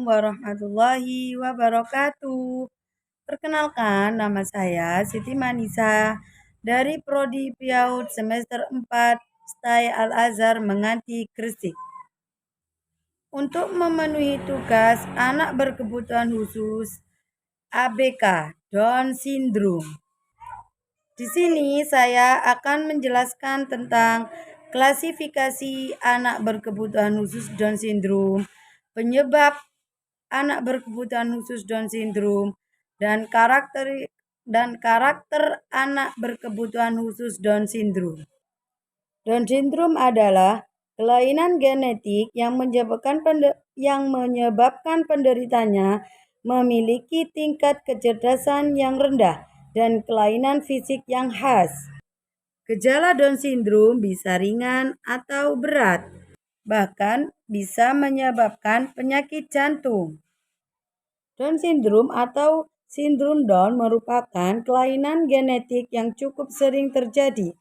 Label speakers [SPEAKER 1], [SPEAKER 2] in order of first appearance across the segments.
[SPEAKER 1] Assalamualaikum warahmatullahi wabarakatuh. Perkenalkan, nama saya Siti Manisa dari Prodi PIAUD semester 4 STAI Al-Azhar Menganti Gresik. Untuk memenuhi tugas anak berkebutuhan khusus ABK Down Syndrome. Di sini saya akan menjelaskan tentang klasifikasi anak berkebutuhan khusus Down Syndrome, penyebab anak berkebutuhan khusus Down Syndrome, dan karakter anak berkebutuhan khusus Down Syndrome. Down Syndrome adalah kelainan genetik yang menyebabkan penderitanya memiliki tingkat kecerdasan yang rendah dan kelainan fisik yang khas. Gejala Down Syndrome bisa ringan atau berat, bahkan bisa menyebabkan penyakit jantung. Down Syndrome atau sindrom Down merupakan kelainan genetik yang cukup sering terjadi.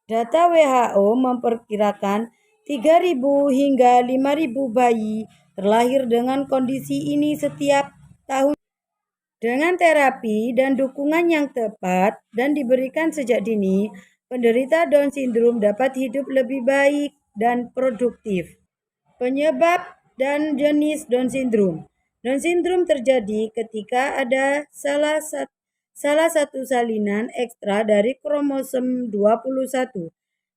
[SPEAKER 1] Data WHO memperkirakan 3.000 hingga 5.000 bayi terlahir dengan kondisi ini setiap tahun. Dengan terapi dan dukungan yang tepat dan diberikan sejak dini, penderita Down Syndrome dapat hidup lebih baik dan produktif. Penyebab dan jenis Down Syndrome. Down Syndrome terjadi ketika ada salah satu salinan ekstra dari kromosom 21.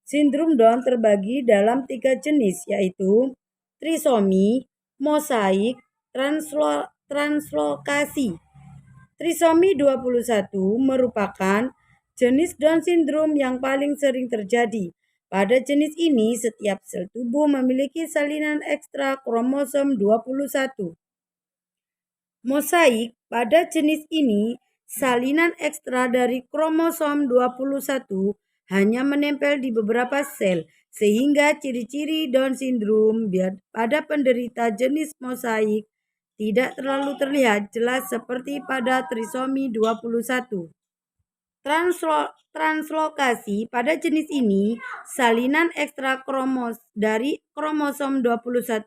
[SPEAKER 1] Sindrom Down terbagi dalam 3 jenis, yaitu trisomi, mosaik, translokasi. Trisomi 21 merupakan jenis Down Syndrome yang paling sering terjadi. Pada jenis ini, setiap sel tubuh memiliki salinan ekstra kromosom 21. Mosaik, pada jenis ini, salinan ekstra dari kromosom 21 hanya menempel di beberapa sel, sehingga ciri-ciri Down Syndrome pada penderita jenis mosaik tidak terlalu terlihat jelas seperti pada trisomi 21. Translokasi, pada jenis ini, salinan ekstra dari kromosom 21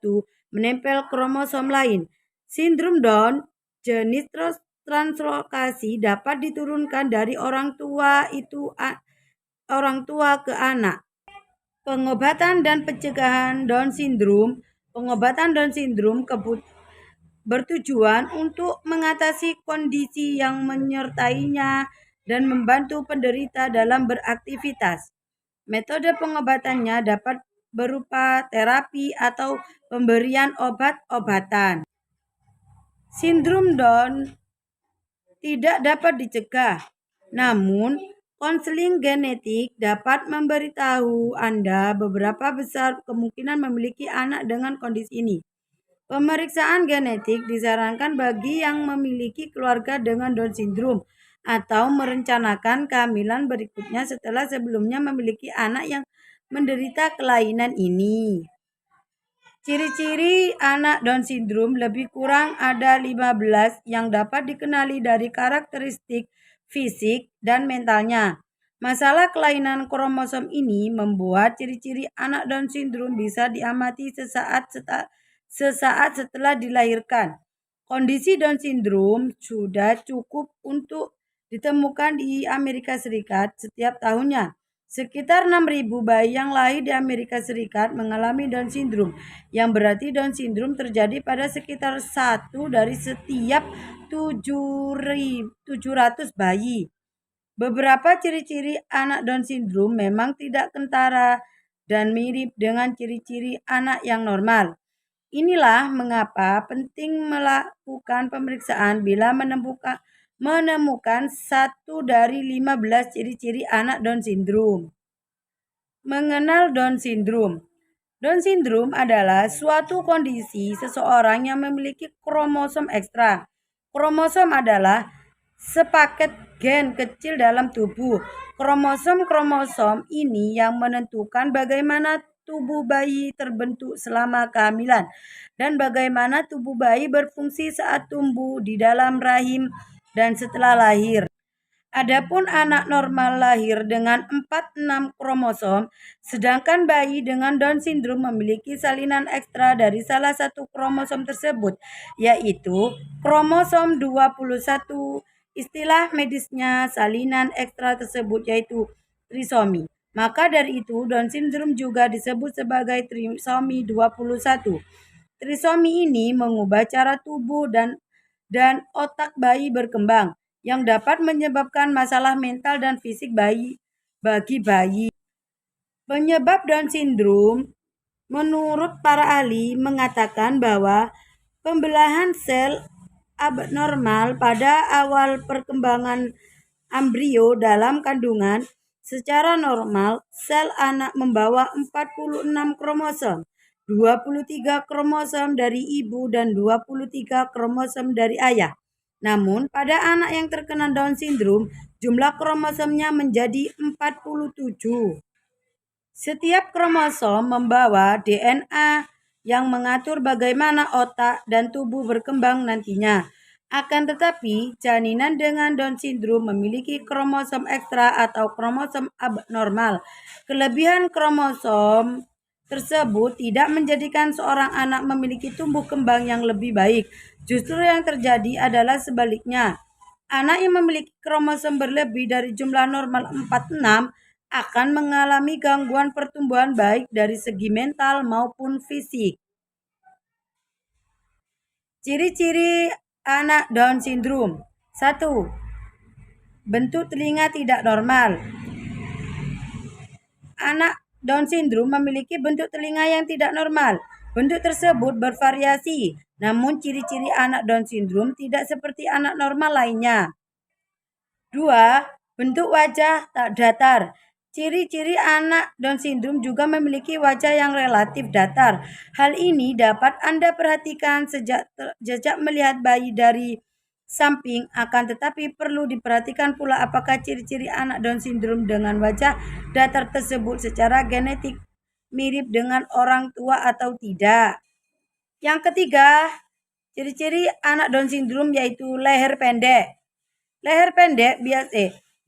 [SPEAKER 1] menempel kromosom lain. Sindrom Down jenis translokasi dapat diturunkan dari orang tua ke anak. Pengobatan dan pencegahan Down Syndrome. Pengobatan Down Syndrome bertujuan untuk mengatasi kondisi yang menyertainya dan membantu penderita dalam beraktivitas. Metode pengobatannya dapat berupa terapi atau pemberian obat-obatan. Sindrom Down tidak dapat dicegah, namun konseling genetik dapat memberitahu Anda beberapa besar kemungkinan memiliki anak dengan kondisi ini. Pemeriksaan genetik disarankan bagi yang memiliki keluarga dengan Down Syndrome atau merencanakan kehamilan berikutnya setelah sebelumnya memiliki anak yang menderita kelainan ini. Ciri-ciri anak Down Syndrome lebih kurang ada 15 yang dapat dikenali dari karakteristik fisik dan mentalnya. Masalah kelainan kromosom ini membuat ciri-ciri anak Down Syndrome bisa diamati sesaat setelah dilahirkan. Kondisi Down Syndrome sudah cukup untuk ditemukan di Amerika Serikat setiap tahunnya. Sekitar 6.000 bayi yang lahir di Amerika Serikat mengalami Down Syndrome, yang berarti Down Syndrome terjadi pada sekitar 1 dari setiap 700 bayi. Beberapa ciri-ciri anak Down Syndrome memang tidak kentara dan mirip dengan ciri-ciri anak yang normal. Inilah mengapa penting melakukan pemeriksaan bila menemukan 1 dari 15 ciri-ciri anak Down Syndrome. Mengenal Down Syndrome. Down Syndrome adalah suatu kondisi seseorang yang memiliki kromosom ekstra. Kromosom adalah sepaket gen kecil dalam tubuh. Kromosom ini yang menentukan bagaimana tubuh bayi terbentuk selama kehamilan dan bagaimana tubuh bayi berfungsi saat tumbuh di dalam rahim dan setelah lahir. Adapun anak normal lahir dengan 46 kromosom, sedangkan bayi dengan Down syndrome memiliki salinan ekstra dari salah satu kromosom tersebut, yaitu kromosom 21. Istilah medisnya salinan ekstra tersebut yaitu trisomi. Maka dari itu, Down syndrome juga disebut sebagai trisomi 21. Trisomi ini mengubah cara tubuh dan otak bayi berkembang, yang dapat menyebabkan masalah mental dan fisik bagi bayi. Penyebab Down syndrome menurut para ahli mengatakan bahwa pembelahan sel abnormal pada awal perkembangan embrio dalam kandungan. Secara normal, sel anak membawa 46 kromosom, 23 kromosom dari ibu dan 23 kromosom dari ayah. Namun, pada anak yang terkena Down syndrome, jumlah kromosomnya menjadi 47. Setiap kromosom membawa DNA yang mengatur bagaimana otak dan tubuh berkembang nantinya. Akan tetapi, janinan dengan Down syndrome memiliki kromosom ekstra atau kromosom abnormal. Kelebihan kromosom tersebut tidak menjadikan seorang anak memiliki tumbuh kembang yang lebih baik. Justru yang terjadi adalah sebaliknya. Anak yang memiliki kromosom berlebih dari jumlah normal 46 akan mengalami gangguan pertumbuhan baik dari segi mental maupun fisik. Ciri-ciri anak Down syndrome. 1. Bentuk telinga tidak normal. Anak Down syndrome memiliki bentuk telinga yang tidak normal. Bentuk tersebut bervariasi, namun ciri-ciri anak Down syndrome tidak seperti anak normal lainnya. 2. Bentuk wajah tak datar. Ciri-ciri anak Down syndrome juga memiliki wajah yang relatif datar. Hal ini dapat Anda perhatikan sejak melihat bayi dari samping, akan tetapi perlu diperhatikan pula apakah ciri-ciri anak Down syndrome dengan wajah datar tersebut secara genetik mirip dengan orang tua atau tidak. Yang ketiga, ciri-ciri anak Down syndrome yaitu leher pendek. Leher pendek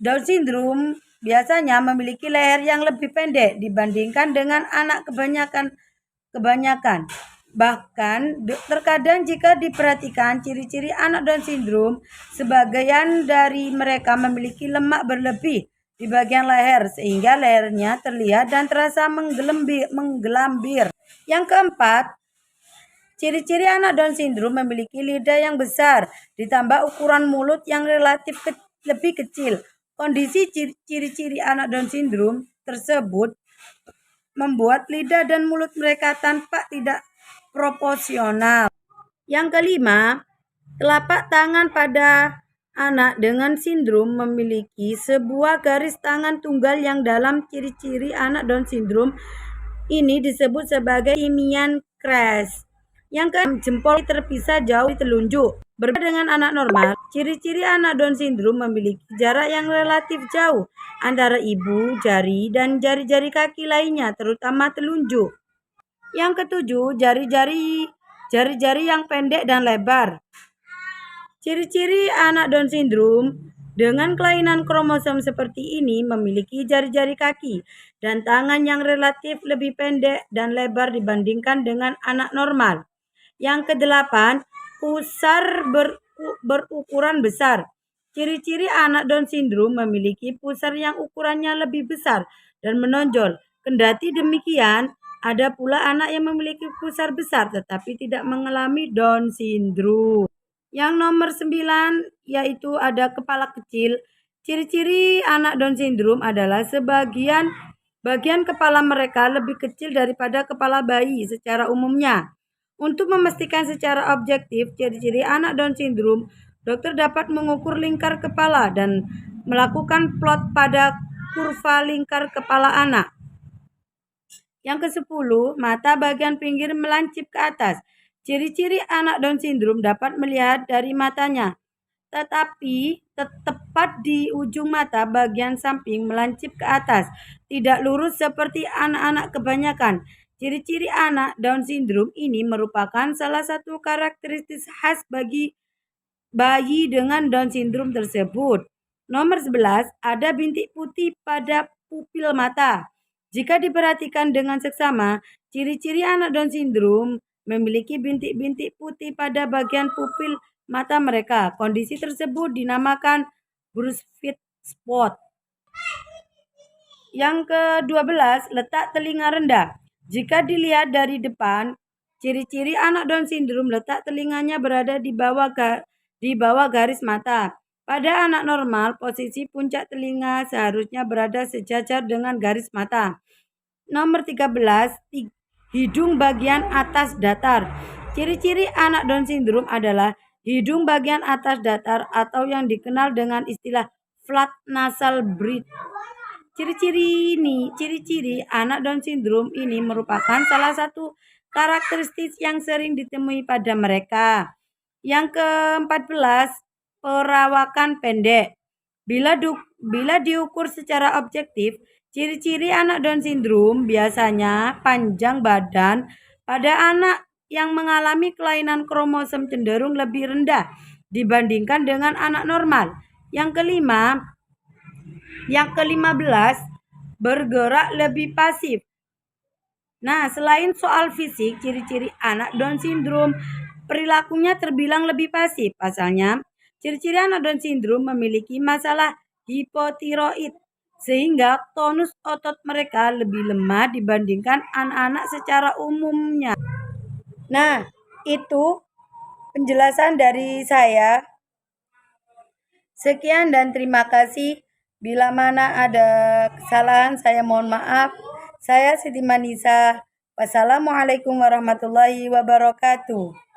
[SPEAKER 1] Down syndrome biasanya memiliki leher yang lebih pendek dibandingkan dengan anak kebanyakan. Bahkan terkadang jika diperhatikan ciri-ciri anak Down syndrome, sebagian dari mereka memiliki lemak berlebih di bagian leher sehingga lehernya terlihat dan terasa menggelambir. Yang keempat, ciri-ciri anak Down syndrome memiliki lidah yang besar ditambah ukuran mulut yang relatif lebih kecil. Kondisi ciri-ciri anak Down syndrome tersebut membuat lidah dan mulut mereka tampak tidak proporsional. Yang kelima, telapak tangan pada anak dengan sindrom memiliki sebuah garis tangan tunggal yang dalam ciri-ciri anak Down syndrome ini disebut sebagai simian crest. Yang keenam, jempol terpisah jauh di telunjuk. Berbeda dengan anak normal, ciri-ciri anak Down syndrome memiliki jarak yang relatif jauh antara ibu jari dan jari-jari kaki lainnya, terutama telunjuk. Yang ketujuh, jari-jari yang pendek dan lebar. Ciri-ciri anak Down syndrome dengan kelainan kromosom seperti ini memiliki jari-jari kaki dan tangan yang relatif lebih pendek dan lebar dibandingkan dengan anak normal. Yang kedelapan, pusar berukuran besar. Ciri-ciri anak Down syndrome memiliki pusar yang ukurannya lebih besar dan menonjol. Kendati demikian, ada pula anak yang memiliki pusar besar tetapi tidak mengalami Down syndrome. Yang nomor 9 yaitu ada kepala kecil. Ciri-ciri anak Down syndrome adalah bagian kepala mereka lebih kecil daripada kepala bayi secara umumnya. Untuk memastikan secara objektif ciri-ciri anak Down syndrome, dokter dapat mengukur lingkar kepala dan melakukan plot pada kurva lingkar kepala anak. Yang ke-10, mata bagian pinggir melancip ke atas. Ciri-ciri anak Down syndrome dapat melihat dari matanya, tetapi tepat di ujung mata bagian samping melancip ke atas, tidak lurus seperti anak-anak kebanyakan. Ciri-ciri anak Down syndrome ini merupakan salah satu karakteristik khas bagi bayi dengan Down syndrome tersebut. Nomor 11, ada bintik putih pada pupil mata. Jika diperhatikan dengan seksama, ciri-ciri anak Down syndrome memiliki bintik-bintik putih pada bagian pupil mata mereka. Kondisi tersebut dinamakan Brunswick spot. Yang ke-12, letak telinga rendah. Jika dilihat dari depan, ciri-ciri anak Down syndrome letak telinganya berada di bawah garis mata. Pada anak normal, posisi puncak telinga seharusnya berada sejajar dengan garis mata. Nomor 13, hidung bagian atas datar. Ciri-ciri anak Down syndrome adalah hidung bagian atas datar atau yang dikenal dengan istilah flat nasal breath. Ciri-ciri anak Down syndrome ini merupakan salah satu karakteristik yang sering ditemui pada mereka. Yang ke-14, perawakan pendek. Bila diukur secara objektif, ciri-ciri anak Down syndrome biasanya panjang badan pada anak yang mengalami kelainan kromosom cenderung lebih rendah dibandingkan dengan anak normal. Yang ke-15, bergerak lebih pasif. Nah, selain soal fisik, ciri-ciri anak Down syndrome perilakunya terbilang lebih pasif. Pasalnya, ciri-ciri anak Down syndrome memiliki masalah hipotiroid, sehingga tonus otot mereka lebih lemah dibandingkan anak-anak secara umumnya. Nah, itu penjelasan dari saya. Sekian dan terima kasih. Bila mana ada kesalahan, saya mohon maaf. Saya Siti Manisa. Wassalamualaikum warahmatullahi wabarakatuh.